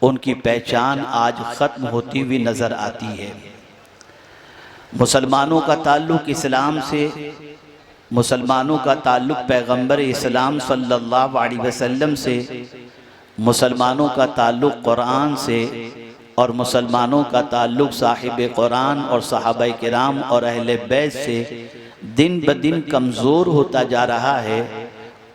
उनकी पहचान आज ख़त्म होती हुई नज़र आती है। मुसलमानों का ताल्लुक़ इस्लाम से, मुसलमानों का ताल्लुक़ पैगंबर इस्लाम सल्लल्लाहु अलैहि वसल्लम से, मुसलमानों का ताल्लुक़ कुरान से और मुसलमानों का ताल्लुक़ साहिब कुरान और सहाबाए किराम और अहले बैत से दिन ब दिन कमज़ोर होता जा रहा है।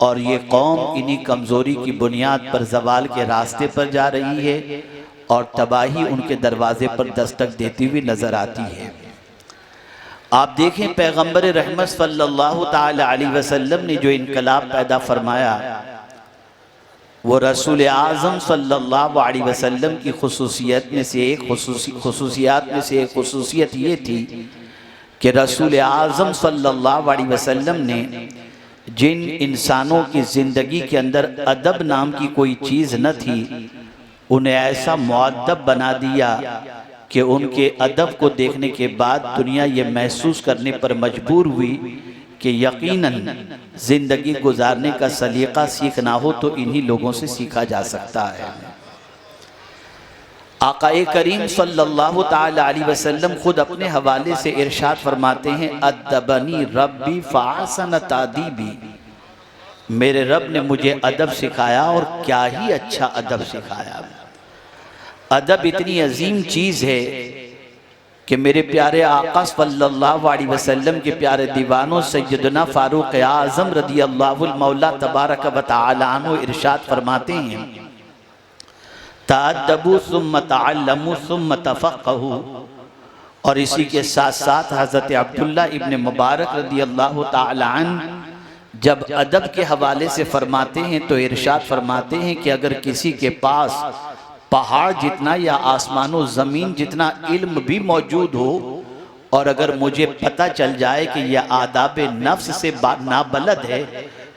और ये कौम इन्हीं कमज़ोरी की बुनियाद पर ज़वाल के रास्ते पर जा रही है और तबाही उनके दरवाज़े पर दस्तक देती हुई नज़र आती है। आप देखें, पैगंबर रहमत सल्लल्लाहु ताला अलैहि वसल्लम ने जो इनकलाब पैदा फरमाया, वो रसूल आज़म सल्लल्लाहु अलैहि वसल्लम की खुसूसियत में से एक खुसूसियत ये थी कि रसूल आज़म सल्लल्लाहु अलैहि वसल्लम ने जिन इंसानों की ज़िंदगी के अंदर अदब नाम की कोई चीज़ न थी, उन्हें ऐसा मुअद्दब बना दिया कि उनके अदब को देखने के बाद दुनिया ये महसूस करने पर मजबूर हुई कि यकीनन ज़िंदगी गुजारने का सलीक़ा सीखना हो तो इन्हीं लोगों से सीखा जा सकता है। आक़ाए करीम सल्लल्लाहु ताला अलैहि वसल्लम खुद अपने हवाले से इरशाद फरमाते हैं, अद्दबनी रब्बी फ़अहसन तादीबी, मेरे रब ने मुझे अदब सिखाया और क्या ही अच्छा अदब सिखाया। अदब इतनी अजीम चीज़ है कि मेरे प्यारे आका सल्लल्लाहु अलैहि वसल्लम के प्यारे दीवानों सैयदना फारूक आज़म रदियल्लाहु मौला तबारक व तआला अन्हु इरशाद फरमाते हैं, तअद्दबू सुम्मा तअल्लमू सुम्मा तफ़क़हू। और इसी के साथ साथ हज़रत अब्दुल्ला इब्न मुबारक रदियल्लाहु तआला अन्हु जब अदब के हवाले से फरमाते हैं तो इरशाद फरमाते हैं कि अगर किसी के पास पहाड़ जितना या आसमानो ज़मीन जितना इल्म भी मौजूद हो और अगर मुझे पता चल जाए कि यह आदाब नफ्स से नाबलद है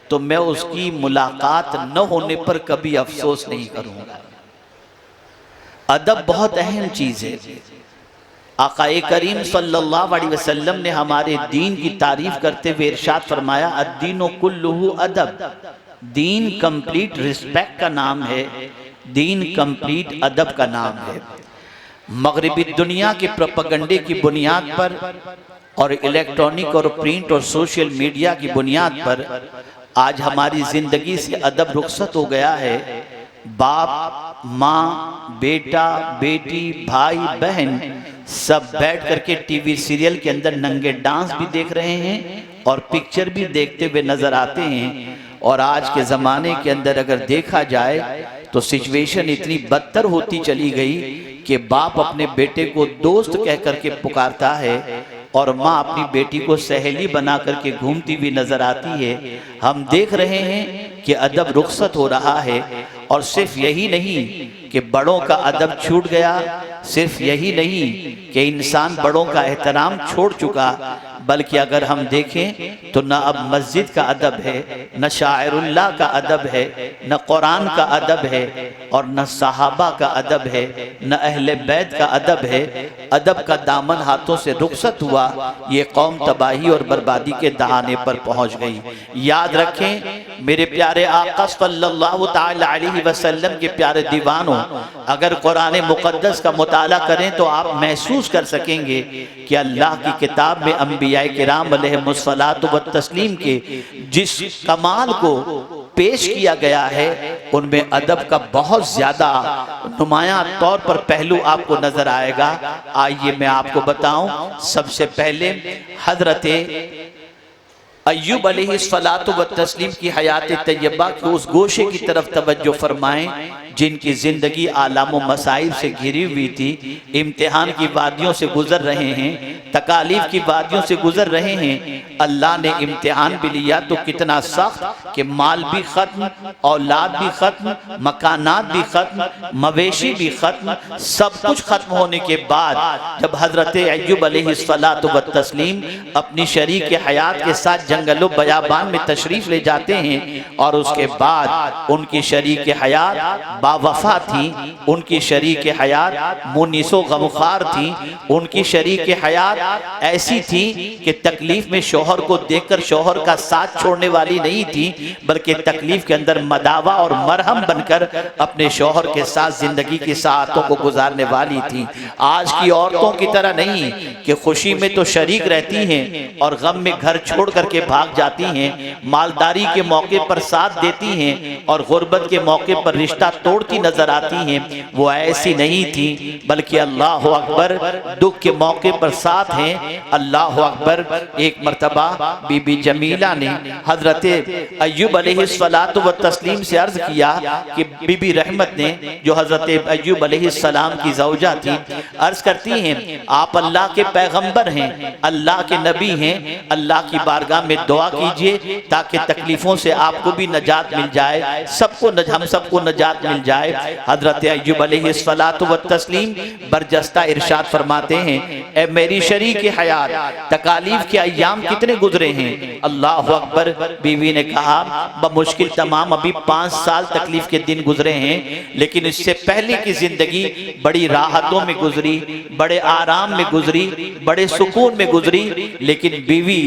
तो मैं उसकी मुलाकात न होने पर कभी अफसोस नहीं करूँगा। अदब बहुत अहम चीज़ है। आक़ाए करीम सल्लल्लाहु अलैहि वसल्लम ने हमारे दीन की तारीफ़ करते हुए इरशाद फरमाया, अद्दीनु कुल्लुहु अदब, दीन कंप्लीट रिस्पेक्ट का नाम है, दीन कंप्लीट अदब का नाम है। मगरिबी दुनिया के प्रोपेगेंडे की बुनियाद पर और इलेक्ट्रॉनिक और प्रिंट और सोशल मीडिया की बुनियाद पर आज हमारी ज़िंदगी से अदब रुखसत हो गया है। बाप, माँ, बेटा, बेटी, भाई, बहन सब बैठ करके टीवी सीरियल के अंदर नंगे डांस भी देख रहे हैं और पिक्चर भी देखते हुए नजर आते हैं। और आज के ज़माने के अंदर अगर देखा जाए तो सिचुएशन इतनी बदतर होती चली गई कि बाप अपने बेटे को दोस्त कह करके पुकारता है और माँ अपनी बेटी को सहेली बना करके घूमती हुई नजर आती है। हम देख रहे हैं कि अदब रुखसत हो रहा है। और सिर्फ यही नहीं कि बड़ों का अदब छूट गया, सिर्फ यही नहीं कि इंसान बड़ों का एहतराम छोड़ चुका, बल्कि अगर हम देखें तो न अब मस्जिद का अदब है, न शायरुल्लाह का अदब है, न कुरान का अदब है और न सहाबा का अदब है, न अहले बैत का अदब है। अदब का दामन हाथों से रुखसत हुआ, ये कौम तबाही और बर्बादी के दहाने पर पहुंच गई। याद रखें मेरे प्यारे आका सल्लल्लाहु ताला अलैहि वसल्लम के प्यारे दीवानों, अगर कुरान मुक़द्दस का मुताला करें तो आप महसूस कर सकेंगे कि अल्लाह की किताब में अंबिया किराम अलैहिमुस्सलातु व तस्लीम के जिस कमाल को पेश किया गया है उनमें अदब का बहुत ज्यादा नुमायां तौर पर पहलू आपको नजर आएगा। आइए मैं आपको बताऊं, सबसे पहले हजरत अय्यूब अलैहिस्सलातु व तस्लीम की हयात तैयबा के उस गोशे की तरफ तवज्जो फरमाएं जिनकी जिंदगी आलाम व मसाइब से घिरी हुई थी, इम्तिहान की वादियों से गुजर रहे हैं, तकालीफ की वादियों से गुजर रहे हैं। अल्लाह ने इम्तिहान भी लिया तो कितना सख्त कि माल भी खत्म, औलाद भी खत्म, मकानात भी खत्म, मवेशी भी खत्म, सब कुछ खत्म होने के बाद जब हजरत अय्यूब अलैहिस्सलातु व तस्लीम अपनी शरीक हयात के साथ जंगलों बयाबान में तशरीफ ले जाते हैं और उसके बाद उनकी शरीक हयात बावफा थी, उनकी शरीक हयात मुनीसो गमखार थी, उनकी शरीक हयात ऐसी थी कि तकलीफ में शौहर को देखकर शौहर का साथ छोड़ने वाली नहीं थी, बल्कि तकलीफ के अंदर मदावा और मरहम बनकर अपने शौहर के साथ जिंदगी की सातों को गुजारने वाली थी। आज की औरतों की तरह नहीं कि खुशी में तो शरीक रहती हैं और गम में घर छोड़ करके भाग जाती हैं, मालदारी के मौके पर साथ देती हैं और गुर्बत के मौके पर रिश्ता तोड़ती नजर आती हैं। वो ऐसी नहीं थी, बल्कि अल्लाह अकबर दुख के मौके पर साथ हैं। अल्लाह अकबर। एक मर्तबा बीबी जमीला ने हजरत अय्यूब अलैहिस्सलातु व तस्लीम से अर्ज किया कि बीबी रहमत ने, जो हजरत अय्यूब अलैहिस्सलाम की ज़ौजा थी, अर्ज करती हैं आप अल्लाह के पैगंबर हैं, अल्लाह के नबी हैं, अल्लाह की बारगाह में दुआ कीजिए ताकि तकलीफों से आपको भी नजात मिल जाए, हम सबको नजात मिल जाए। हजरत अय्यूब अलैहिस्सलातु व तस्लीम बरजस्ता इरशाद फरमाते हैं, ए मेरी शरीक हयात, तकालीफ के अय्याम कितने गुजरे हैं? अल्लाह अकबर। बीवी ने कहा बमुश्किल तमाम अभी 5 साल तकलीफ के दिन गुजरे हैं, लेकिन इससे पहले की जिंदगी बड़ी राहतों में गुजरी, बड़े आराम में गुजरी, बड़े सुकून में गुजरी। लेकिन बीवी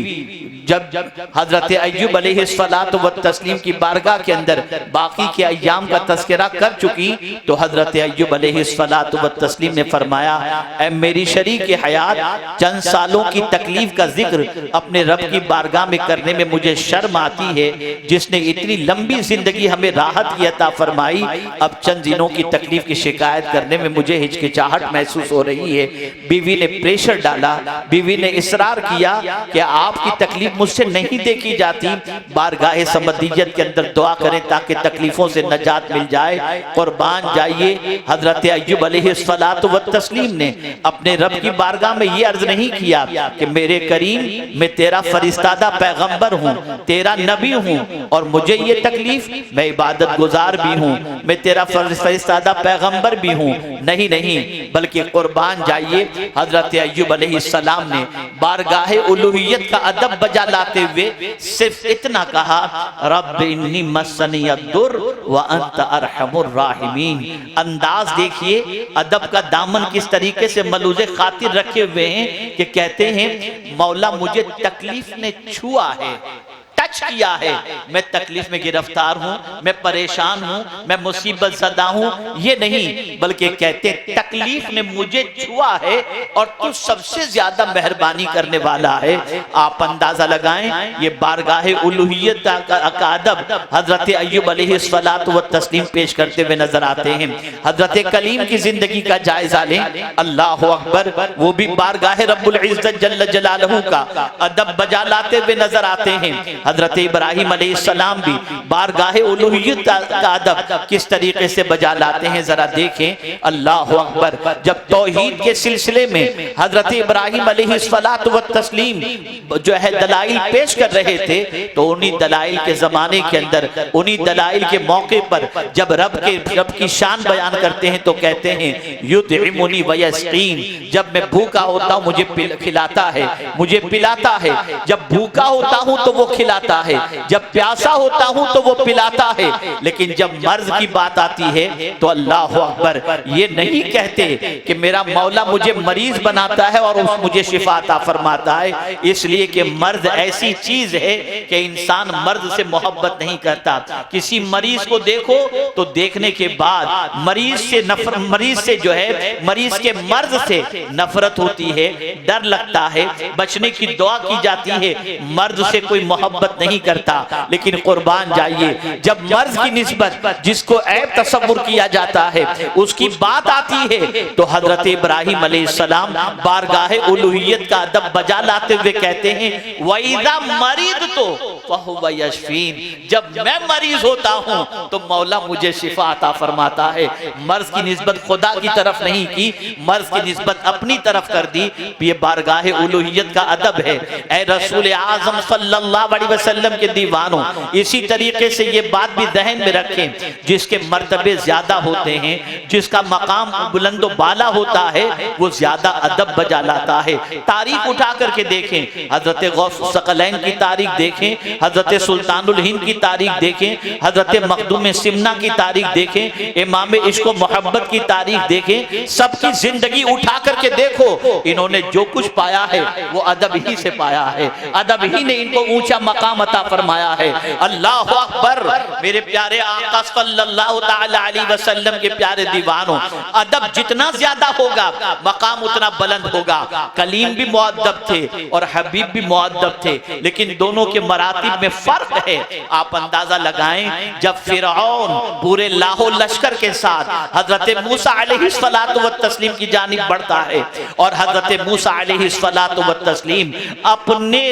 जब हजरत अय्यूब अलैहिस्सलातु व तस्लीम की बारगाह के अंदर बाकी के अय्याम का तस्करा कर चुकी, तो हजरत अय्यूब अलैहिस्सलातु व तस्लीम ने फरमाया, ऐ मेरी शरीक हयात, चंद सालों की तकलीफ का जिक्र अपने रब की बारगाह में करने में मुझे शर्म आती है, जिसने इतनी लंबी जिंदगी हमें राहत की अता फरमाई, अब चंद दिनों की तकलीफ की शिकायत करने में मुझे हिचकिचाहट महसूस हो रही है। बीवी ने प्रेशर डाला, बीवी ने इसरार किया कि आपकी तकलीफ मुझसे नहीं देखी जाती, बारगाह समदियत के अंदर दुआ करें ताकि तकलीफों से नजात मिल जाए। कुर्बान जाइए, हजरत अय्यूब अलैहिस्सलातु व तस्लीम ने अपने रब की बारगाह में ये अर्ज नहीं किया कि मेरे करीम मैं तेरा फरिश्तादा पैगंबर हूँ, तेरा नबी हूँ और मुझे ये तकलीफ, मैं इबादत गुजार भी हूँ, मैं तेरा फरिश्तादा पैगंबर भी हूँ। नहीं नहीं, बल्कि कुर्बान जाइए, हजरत अय्यूब अलैहिस्सलाम ने बारगाह उलूहियत का अदब बजा लाते हुए सिर्फ इतना कहा, रब इन्नी मस्सनी अद्दुर व अंत अरहमुर राहिमीन। अंदाज देखिए, अदब का दामन किस तरीके से मलूज़े खातिर रखे हुए हैं कि कहते हैं मौला मुझे तकलीफ ने छुआ है, टच किया है, मैं तकलीफ में गिरफ्तार हूं, मैं परेशान हूं, मैं मुसीबत ज़दा हूं। ये नहीं, बल्कि कहते तकलीफ ने मुझे छुआ है और तू सबसे ज्यादा मेहरबानी करने वाला है। आप अंदाजा लगाएं, ये बारगाह उलूहियत का अदब हजरत अय्यूब अलैहिस्सलातु व तस्लीम पेश करते हुए नजर आते हैं। हजरत कलीम की जिंदगी का जायजा लें, अल्लाह अकबर, वो भी बारगाह रब्बुल इज्जत जल्ल जलालहू का अदब बजा लाते हुए नजर आते हैं। हजरत इब्राहिम अलैहिस्सलाम भी बारगाह उलूहियत का अदब किस तरीके से बजा लाते हैं, जरा देखें। अल्लाह अकबर। जब तौहीद के सिलसिले में हजरत इब्राहिम अलैहिस्सलातु व तस्लीम जो है दलाइल पेश कर रहे थे, तो उन्हीं दलाइल के जमाने के अंदर, उन्हीं दलाइल के मौके पर जब रब की शान बयान करते हैं तो कहते हैं युतइमुनी व यस्कीन, जब मैं भूखा होता हूँ मुझे खिलाता है, मुझे पिलाता है, जब भूखा होता हूँ तो वो खिलाता है, जब प्यासा होता हूँ तो वो पिलाता है। लेकिन जब मर्ज की बात आती है तो अल्लाह अकबर, ये नहीं कहते कि मेरा मौला मुझे मरीज बनाता है और मुझे शिफा अता फरमाता है, इसलिए कि मर्ज ऐसी चीज है कि इंसान मर्ज से मोहब्बत नहीं करता। किसी मरीज को देखो तो देखने के बाद मरीज से जो है, मरीज के मर्ज से नफरत होती है, डर लगता है, बचने की दुआ की जाती है, मर्ज से कोई मोहब्बत नहीं करता। लेकिन कुर्बान जाइए, जब मर्ज की निस्बत जिसको ऐब तसव्वुर किया जाता है उसकी बात आती है तो हजरत इब्राहिम अलैहिस्सलाम बारगाह उलूहियत का अदब बजा लाते हुए कहते हैं वइज़ा मरीद तो फहुव यशफीन, जब मैं मरीज होता हूं तो मौला मुझे शिफा अता फरमाता है। मर्ज की निस्बत खुदा की तरफ नहीं की, मर्ज की निस्बत अपनी तरफ कर दी। ये बारगाह उलूहियत का अदब है। ए रसूल आज़म सल्लल्लाहु अलैहि वसल्लम के दीवानों, इसी तरीके से ये बात भी जहन में रखें, जिसके मर्तबे ज्यादा होते हैं, जिसका मकाम बुलंद बाला होता है, वो ज्यादा अदब बजा लाता है। तारीख उठा करके देखें, हजरत गौस सकलैन की तारीख देखें, हजरत सुल्तानुल हिंद की तारीख देखें, हजरत मखदूम सिमना की तारीख देखें, इमाम इश्क व मोहब्बत की तारीख देखें, सबकी जिंदगी उठा करके देखो, इन्होंने जो कुछ पाया है वो अदब ही से पाया है, अदब ही ने इनको ऊंचा मकाम अता फरमाया है। अल्लाह अकबर। मेरे प्यारे आका सल्लल्लाहु तआला अलैहि वसल्लम के प्यारे दीवानों, अदब जितना ज्यादा होगा मकाम उतना बुलंद होगा। कलीम भी मुअद्दब थे और हबीब भी मुअद्दब थे, लेकिन दोनों के मरातिब में फर्क है। आप अंदाजा लगाएं, जब फिरौन पूरे लाहो लश्कर के साथ हजरत मूसा अलैहिस्सलातु व तस्लीम की जानिब बढ़ता है और हजरत मूसा अलैहिस्सलातु व तस्लीम अपने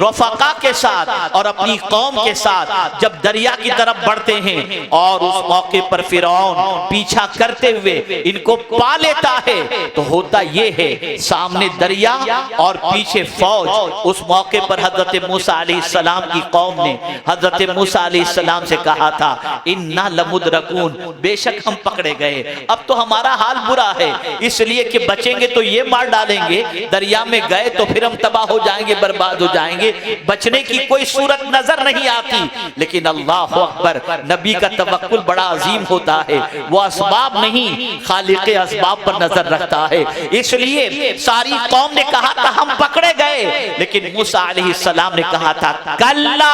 रफका के साथ और अपनी कौम के साथ जब दरिया की तरफ बढ़ते हैं और उस मौके पर फिरौन पीछा करते हुए इनको पा लेता है, तो होता ये है सामने दरिया और पीछे फौज। उस मौके पर हजरत मूसा अलैहिस्सलाम की कौम ने हजरत मूसा अलैहिस्सलाम से कहा था, इन्ना लमुदरकून, बेशक हम पकड़े गए, अब तो हमारा हाल बुरा है, इसलिए कि बचेंगे तो ये मार डालेंगे, दरिया में गए तो फिर हम तबाह हो जाएंगे, बर्बाद हो जाएंगे, बचने की कोई सूरत नजर नहीं आती। लेकिन अल्लाह अकबर, नबी का तवक्कुल बड़ा अजीम होता है, वो असबाब नहीं खालिक असबाब पर नजर रखता है। इसलिए सारी कौम ने कहा था हम पकड़े गए, लेकिन मूसा अलैहिस्सलाम ने कहा था कल्ला,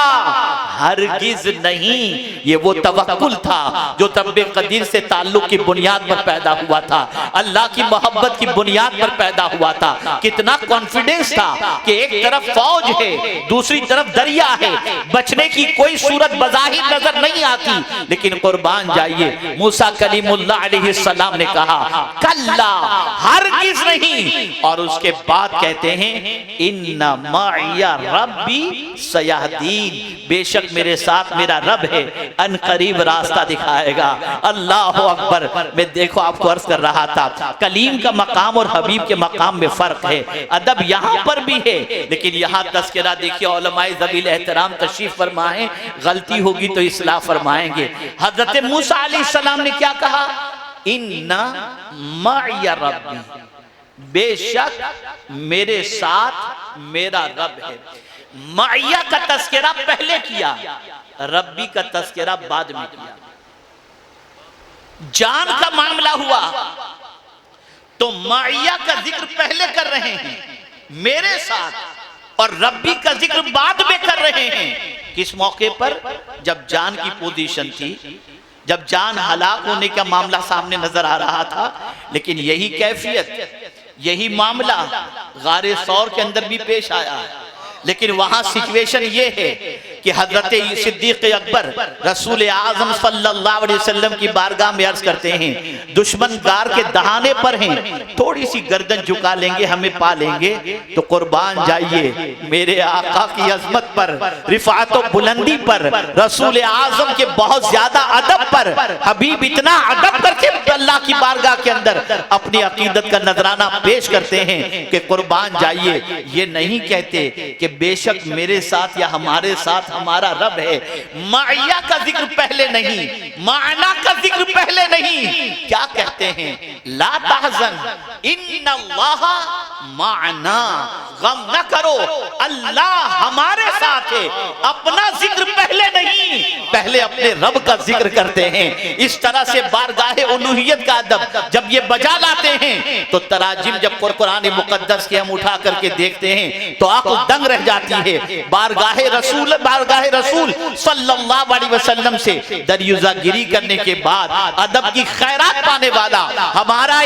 हरगिज नहीं। ये वो तवक्कुल था जो तब्बे कदीर से ताल्लुक की बुनियाद पर पैदा हुआ था, अल्लाह की मोहब्बत की बुनियाद पर पैदा हुआ था। कितना कॉन्फिडेंस था कि एक तरफ फौज है, दूसरी तरफ दरिया है, बचने की कोई सूरत बज़ाहिर नजर नहीं आती, लेकिन कुर्बान जाइए, मूसा कलीमुल्लाह अलैहिस्सलाम ने कहा कल्ला, हरगिज नहीं। और उसके बाद कहते हैं इन्ना माइया रब्बी सयहदीन, बेशक मेरे साथ मेरा रब है, अनकरीब रास्ता दिखाएगा। अल्लाह अकबर। मैं देखो आपको अर्ज कर रहा था, कलीम का मकाम और हबीब के मकाम में फर्क है, अदब यहाँ पर भी है, लेकिन यहाँ तस्करा देखिए, उलमाए ज़वील एहतराम तशरीफ फरमाएं, गलती होगी तो इस्लाह फरमाएंगे। हजरत मूसा अलैहिस्सलाम ने क्या कहा, इन्ना माइया रब्बी, बेशक मेरे साथ मेरा रब है। माइया का तस्करा पहले किया, रब्बी का तस्करा बाद में किया। जान का मामला हुआ तो माइया का जिक्र पहले कर रहे हैं मेरे साथ, और रब्बी का जिक्र बाद में कर रहे हैं। किस मौके पर, जब जान की पोजीशन थी, जब जान हलाक होने का मामला सामने नजर आ रहा था। लेकिन यही कैफियत, यही मामला गारे सौर के अंदर भी पेश आया है, लेकिन वहां सिचुएशन ये है कि हजरत सिद्दीक अकबर रसूल आजम सल्लल्लाहु अलैहि वसल्लम की बारगाह में अर्ज करते हैं, दुश्मन गार के दहाने पर हैं, थोड़ी सी गर्दन झुका लेंगे हमें पा लेंगे, तो कुर्बान जाइए मेरे आका की अजमत पर, रिफात और बुलंदी पर, रसूल आजम के बहुत ज्यादा अदब पर। हबीब इतना अदब करके अल्लाह की बारगाह के अंदर अपनी अकीदत का नजराना पेश करते हैं कि कुर्बान जाइए, ये नहीं कहते कि बेशक मेरे साथ या हमारे साथ हमारा रब है। माइया का जिक्र पहले नहीं, माना का जिक्र पहले नहीं। क्या कहते हैं, ला तहज़न इन्नल्लाह माना, गम न करो अल्लाह हमारे साथ है। अपना जिक्र पहले नहीं, पहले अपने रब का जिक्र करते हैं। इस तरह से बारगाहे उलूहियत का अदब जब ये बजा लाते हैं, तो तराजिम जब कुरान मुकद्दस के हम उठा करके देखते हैं तो आंख दंग रह जाती है। बारगाहे रसूल सल्लल्लाहु अलैहि वसल्लम से दरियुज़ा गिरी करने के बाद अदब की खैरात पाने वाला हमारा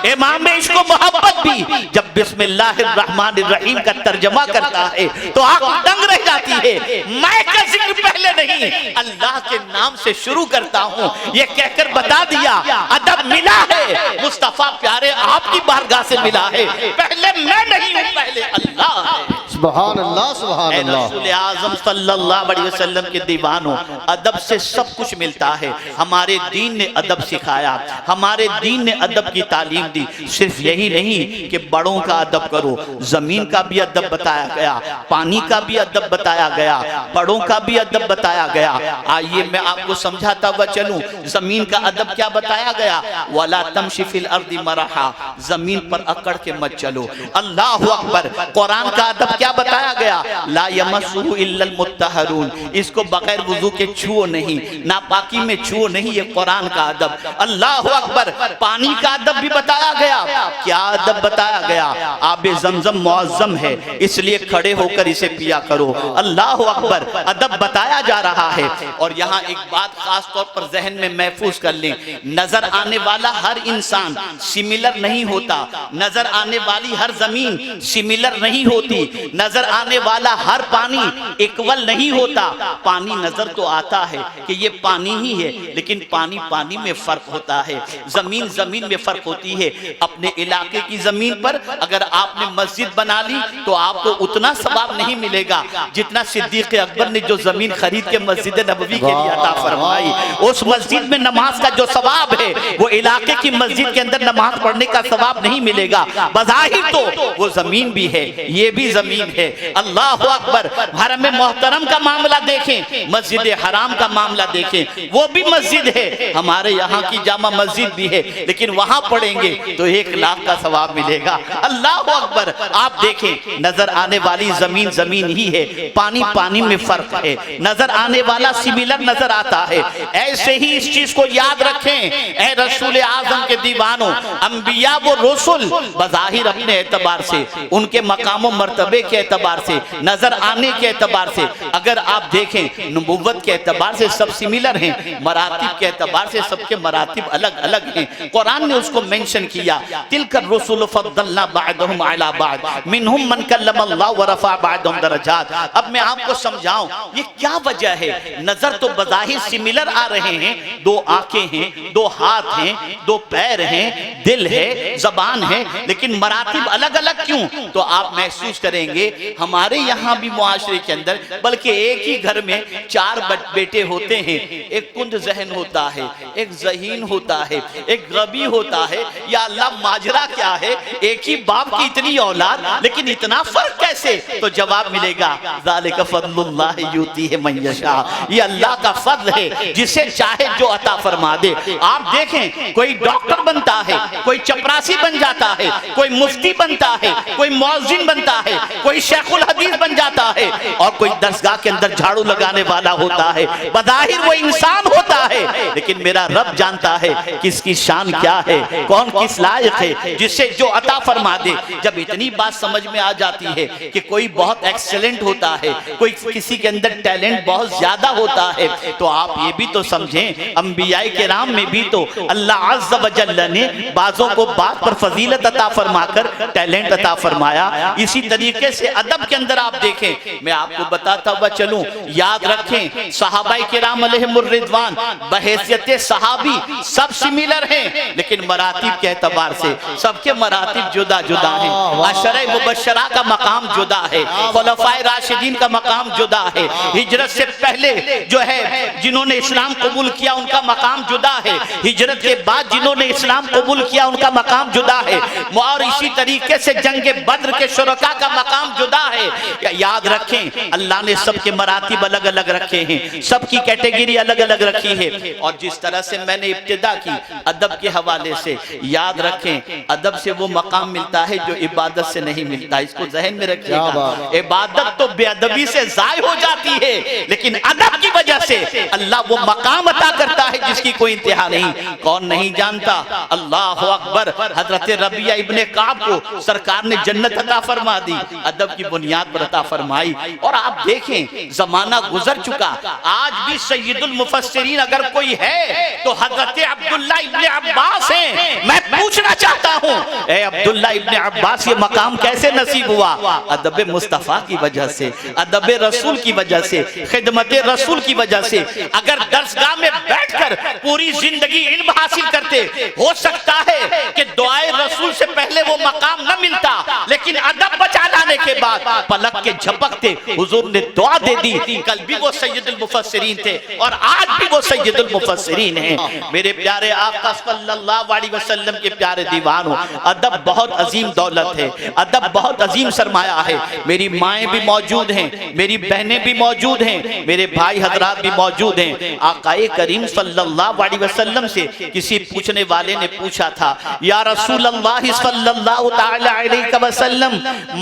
इमाम इश्क व मोहब्बत भी जब बिस्मिल्लाहिर्रहमानिर्रहीम का तर्जमा करता है तो आंख दंग रह जाती है। मैं का जिक्र पहले नहीं, अल्लाह के नाम से शुरू करता हूँ, ये कहकर बता दिया अदब मिला है, मुस्तफा प्यारे आपकी बारगाह से मिला है। पहले मैं नहीं हूँ, पहले अल्लाह है। सुभान अल्लाह सुभान अल्लाह। रसूल आज़म सल्लल्लाहु अलैहि वसल्लम के दीवानों, अदब से सब कुछ मिलता है। हमारे दीन ने अदब सिखाया, हमारे दीन ने अदब की तालीम दी। सिर्फ यही नहीं कि बड़ों का अदब करो, जमीन का भी अदब बताया गया, पानी का भी अदब बताया गया, बड़ों का भी अदब बताया गया। आइए मैं आपको समझाता हुआ चलूं, जमीन का अदब क्या बताया गया, वला तमशी फिल अर्दी मरहा, जमीन पर अकड़ के मत चलो। अल्लाह अकबर। कुरान का अदब क्या बताया गया, ला यमस्सुहु इल्लल मुत्तहरून, इसको बगैर वुजू के छुओ नहीं, नापाकी में छुओ नहीं, ये कुरान का अदब। अल्लाह अकबर। पानी का अदब भी बताया गया, क्या अदब बताया गया, आबे ज़मज़म मुअज़्ज़म है इसलिए खड़े होकर इसे पिया करो। अल्लाह अकबर। अदब बताया जा रहा है। और यहाँ एक बात खास तौर पर जहन में महफूज कर लें, नजर आने वाला हर इंसान सिमिलर नहीं होता, नजर आने वाली हर जमीन सिमिलर नहीं होती, नजर आने वाला हर पानी इक्वल नहीं होता। पानी नजर तो आता है कि ये पानी ही है, लेकिन पानी पानी में फर्क होता है, जमीन जमीन में फर्क होती है। अपने इलाके की जमीन पर अगर आपने मस्जिद बना ली तो आपको उतना सवाब नहीं मिलेगा जितना सिद्दीक अकबर ने जो जमीन खरीद के मस्जिद नबवी के लिए अता फरमाई। उस मस्जिद में नमाज का जो सवाब है वो इलाके की मस्जिद के अंदर नमाज पढ़ने का सवाब नहीं मिलेगा। बज़ाहिर तो वो जमीन भी है, ये भी जमीन है। अल्लाह अकबर। हरम मोहतरम का मामला देखें, मस्जिद हराम का मामला देखें, वो भी मस्जिद है, हमारे यहाँ की जामा मस्जिद भी है, लेकिन वहां पढ़ेंगे तो 1 लाख का सवाब मिलेगा। अल्लाह अकबर। आप देखें, नजर आने वाली जमीन जमीन ही है, पानी पानी में फर्क है, नजर आने वाला सिमिलर नजर आता है। ऐसे ही इस चीज को याद रखें, ऐ रसूल आजम के दीवानों, अंबिया वो रसूल बज़ाहिर अपने एतबार से, उनके मकाम मर्तबे के एतबार से, नजर आने के एतबार से, अगर आप देखें नबुव्वत के एतबार से सब सिमिलर हैं, मरातिब के एतबार से सबके मरातिब अलग अलग हैं। कुरान ने उसको मेंशन किया, तिलकर रसूल फद्दलना बअदहुम अला बअद मिनहुम मन कल्लमल्लाहु व रफ़अ बअदहुम दरजात। अब मैं आपको समझाऊं ये क्या वजह है। नजर तो बज़ाहिर सिमिलर आ रहे हैं, 2 आंखें हैं, 2 हाथ हैं, 2 पैर हैं, दिल है, जबान है, लेकिन मरातिब अलग अलग क्यों? तो आप महसूस करेंगे हमारे यहाँ भी मुआशरे के अंदर, बल्कि एक ही घर में 4 बेटे होते हैं, एक कुंद जहन होता है, एक जहीन होता है, एक गबी होता है। या अल्लाह माजरा क्या है, एक ही बाप की इतनी औलाद लेकिन इतना फर्क कैसे? तो जवाब मिलेगा, ज़ालिका फ़ज़्लुल्लाहि युतीहि मन यशा, ये अल्लाह का फज़्ल है, जिसे चाहे जो अता फरमा दे। आप देखें, कोई डॉक्टर बनता है, कोई चपरासी बन जाता है, कोई मुफ्ती बनता है, कोई मुअज्जिन बनता है, कोई शेखुल हदीस बन जाता है, और कोई दरगाह के अंदर झाड़ू लगाने वाला होता है। बज़ाहिर वो इंसान होता है, लेकिन मेरा रब जानता है किसकी शान क्या है, कौन किस लायक है, जिससे जो अता फरमा दे। जब इतनी बात समझ में आ जाती है कि कोई बहुत एक्सीलेंट होता है, कोई किसी के अंदर टैलेंट बहुत ज्यादा होता है, तो आप ये भी तो समझें अंबियाए किराम में भी तो अल्लाह अज़्ज़ व जल्ल ने बाज़ों को बात पर फजीलत अता फरमाकर टैलेंट अता फरमाया। इसी तरीके से अदब के अंदर आप देखें, मैं आपको बताता हुआ चलूं, याद रखें सहाबाए किराम अलैहिमुर रिज़वान बहैसियत सहाबी सब सिमिलर हैं, लेकिन मरातिब के एतबार से सबके मरातिब जुदा जुदा हैं। अशरे मुबश्शरा का मकाम जुदा है, खुलफाए राशिदीन का मकाम जुदा है, हिजरत से पहले जो है जिन्होंने इस्लाम कबूल किया उनका मकाम जुदा है, हिजरत के बाद जिन्होंने इस्लाम कबूल किया उनका मकाम जुदा है, और इसी तरीके से जंगे बद्र के शुरका का मकाम जुदा है। याद रखें, अल्लाह ने सबके मरातिब अलग अलग रखे हैं, सबकी कैटेगरी अलग अलग रखी है। और जिस तरह से मैंने इब्तिदा की अदब के हवाले से, याद रखें अदब से वो मकाम मिलता है जो इबादत से नहीं मिलता, इसको जहन में रखिएगा। इबादत तो बेअदबी से ज़ाय हो जाती है, लेकिन अदब की वजह से अल्लाह वो मकाम अता करता है जिसकी कोई इंतहा नहीं। कौन नहीं जानता, अल्लाह अकबर, हजरत रबिया इब्ने काब को सरकार ने जन्नत अता फरमा दी, अदब की बुनियाद पर अता फरमाई। और आप देखें जमाना गुजर चुका, आज भी सय्यदुल मुफस्सिरीन अगर कोई है तो हजरत अब्दुल्ला इब्ने अब्बास हैं। मैं पूछना चाहता हूँ, ए अब्दुल्ला इब्ने अब्बास ये मकाम कैसे नसीब हुआ? अदब मुस्तफ़ा की वजह से, अदब रसूल की वजह से, खिदमत रसूल की वजह से। अगर दरसगाह में बैठकर पूरी जिंदगी इल्म हासिल करते, हो सकता है कि दुआए रसूल से पहले वो मकाम न मिलता, लेकिन अदब बचा लाने के बाद पलक के झपकते हुजूर ने दुआ दे दी। कल भी वो सैयदुल मुफस्सिरीन थे और आज भी वो सैयदुल मुफस्सिरीन हैं। मेरे प्यारे आका सल्लल्लाहु अलैहि वसल्लम के प्यारे दीवान हो, अदब बहुत अजीम दौलत है, अदब बहुत अजीम सरमाया है। मेरी माएँ भी मौजूद हैं, मेरी बहनें भी मौजूद हैं, मेरे भाई हजरात भी मौजूद हैं। आकाए करीम सल्लल्लाहु अलैहि वसल्लम से किसी पूछने वाले ने पूछा था, या रसूल अल्लाह सल्लल्लाहु तआला अलैहि वसल्लम,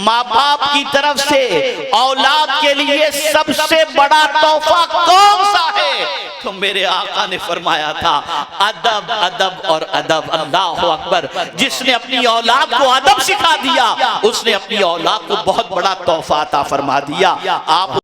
माँ बाप की तरफ से औलाद के लिए सबसे बड़ा तोहफा कौन सा है? तो मेरे आका ने फरमाया था, अदब, अदब और अदब। अल्लाह अकबर। जिसने अपनी औलाद को अदब सिखा दिया, उसने अपनी औलाद को बहुत बड़ा तोहफा अता फरमा दिया। आप